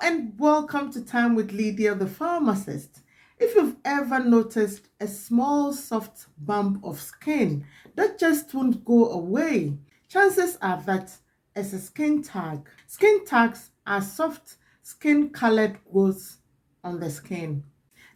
and welcome to Time with Lydia, the pharmacist. If you've ever noticed a small soft bump of skin that just won't go away, chances are that it's a skin tag. Skin tags are soft skin-colored growths on the skin.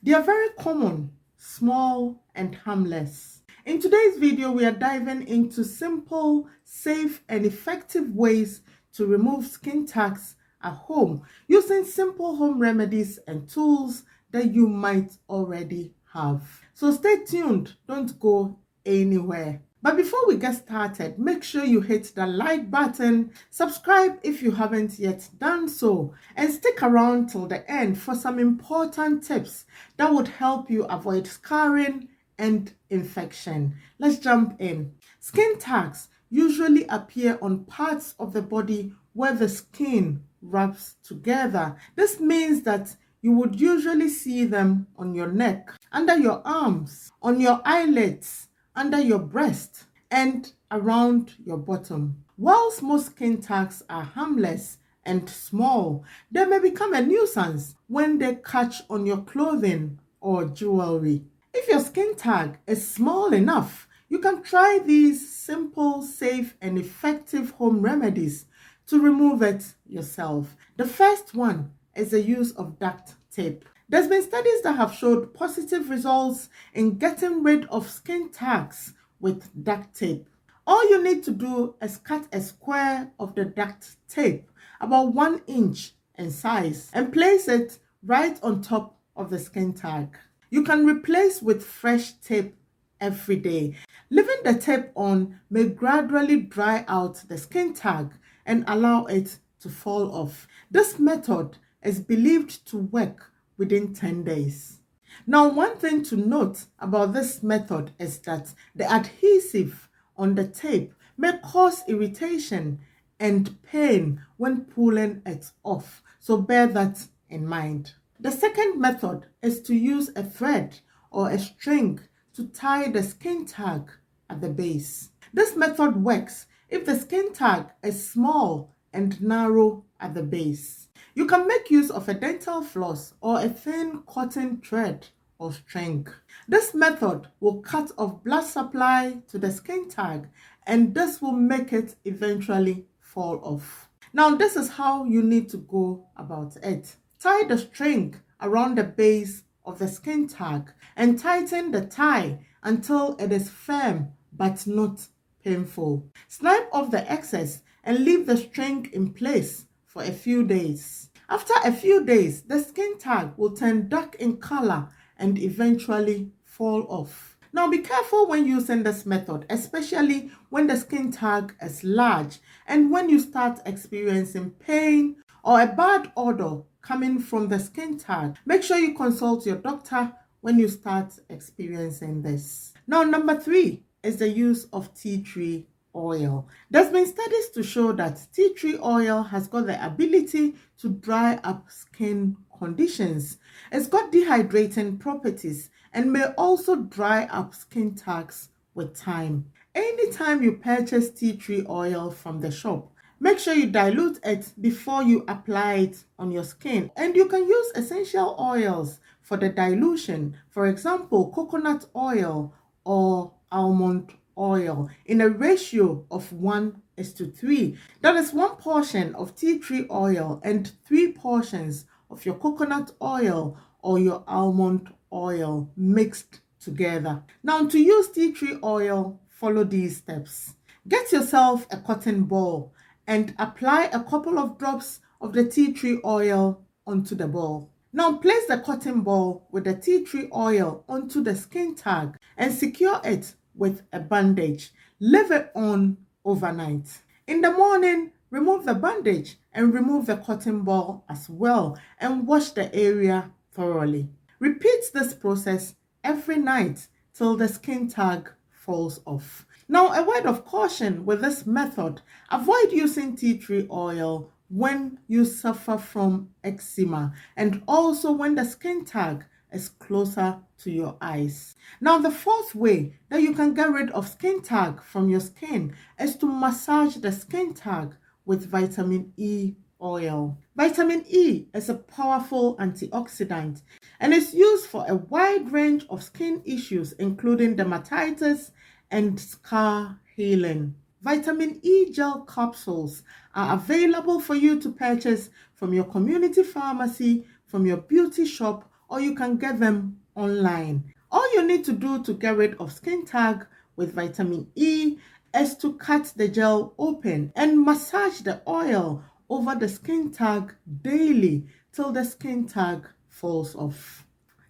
They are very common, small, and harmless. In today's video, we are diving into simple, safe, and effective ways to remove skin tags at home using simple home remedies and tools that you might already have. So stay tuned, don't go anywhere. But before we get started, make sure you hit the like button, subscribe if you haven't yet done so, and stick around till the end for some important tips that would help you avoid scarring and infection. Let's jump in. Skin tags usually appear on parts of the body where the skin rubs together. This means that you would usually see them on your neck, under your arms, on your eyelids, under your breast, and around your bottom. Whilst most skin tags are harmless and small, they may become a nuisance when they catch on your clothing or jewelry. If your skin tag is small enough, you can try these simple, safe, and effective home remedies to remove it yourself. The first one is the use of duct tape. There's been studies that have showed positive results in getting rid of skin tags with duct tape. All you need to do is cut a square of the duct tape about 1 inch in size and place it right on top of the skin tag. You can replace with fresh tape every day. Leaving the tape on may gradually dry out the skin tag and allow it to fall off. This method is believed to work within 10 days. Now, one thing to note about this method is that the adhesive on the tape may cause irritation and pain when pulling it off, so bear that in mind. The second method is to use a thread or a string to tie the skin tag at the base. This method works if the skin tag is small and narrow at the base. You can make use of a dental floss or a thin cotton thread or string. This method will cut off blood supply to the skin tag, and this will make it eventually fall off. Now, this is how you need to go about it. Tie the string around the base of the skin tag and tighten the tie until it is firm but not painful. Snip off the excess and leave the string in place for a few days. After a few days, the skin tag will turn dark in color and eventually fall off. Now, be careful when using this method, especially when the skin tag is large and when you start experiencing pain or a bad odor coming from the skin tag. Make sure you consult your doctor when you start experiencing this. Now, number 3 is the use of tea tree oil. There's been studies to show that tea tree oil has got the ability to dry up skin conditions. It's got dehydrating properties and may also dry up skin tags with time. Anytime you purchase tea tree oil from the shop, make sure you dilute it before you apply it on your skin. And you can use essential oils for the dilution. For example, coconut oil or almond oil in a ratio of 1:3. That is 1 portion of tea tree oil and 3 portions of your coconut oil or your almond oil mixed together. Now, to use tea tree oil, follow these steps. Get yourself a cotton ball and apply a couple of drops of the tea tree oil onto the ball. Now, place the cotton ball with the tea tree oil onto the skin tag and secure it with a bandage. Leave it on overnight. In the morning, remove the bandage and remove the cotton ball as well and wash the area thoroughly. Repeat this process every night till the skin tag falls off. Now, a word of caution with this method: avoid using tea tree oil when you suffer from eczema and also when the skin tag is closer to your eyes. Now, the fourth way that you can get rid of skin tag from your skin is to massage the skin tag with vitamin E oil. Vitamin E is a powerful antioxidant and is used for a wide range of skin issues, including dermatitis and scar healing. Vitamin E gel capsules are available for you to purchase from your community pharmacy, from your beauty shop, or you can get them online. All you need to do to get rid of skin tag with vitamin E is to cut the gel open and massage the oil over the skin tag daily till the skin tag falls off.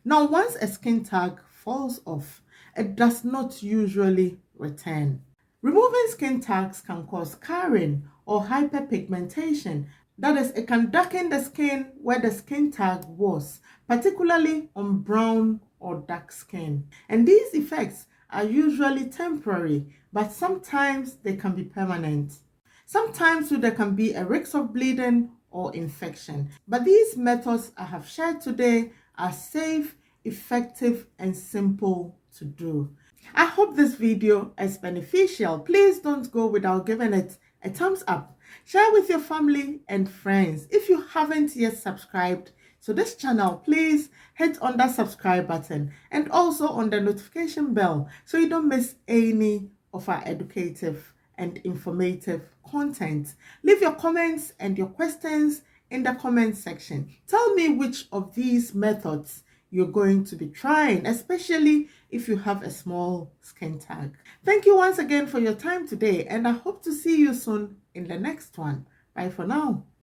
Now, once a skin tag falls off, it does not usually return. Removing skin tags can cause scarring or hyperpigmentation. That is, it can darken the skin where the skin tag was, particularly on brown or dark skin. And these effects are usually temporary, but sometimes they can be permanent. Sometimes there can be a risk of bleeding or infection. But these methods I have shared today are safe, effective, and simple to do. I hope this video is beneficial. Please don't go without giving it a thumbs up. Share with your family and friends. If you haven't yet subscribed to this channel, please hit on that subscribe button and also on the notification bell so you don't miss any of our educative and informative content. Leave your comments and your questions in the comment section. Tell me which of these methods you're going to be trying, especially if you have a small skin tag. Thank you once again for your time today, and I hope to see you soon in the next one. Bye for now.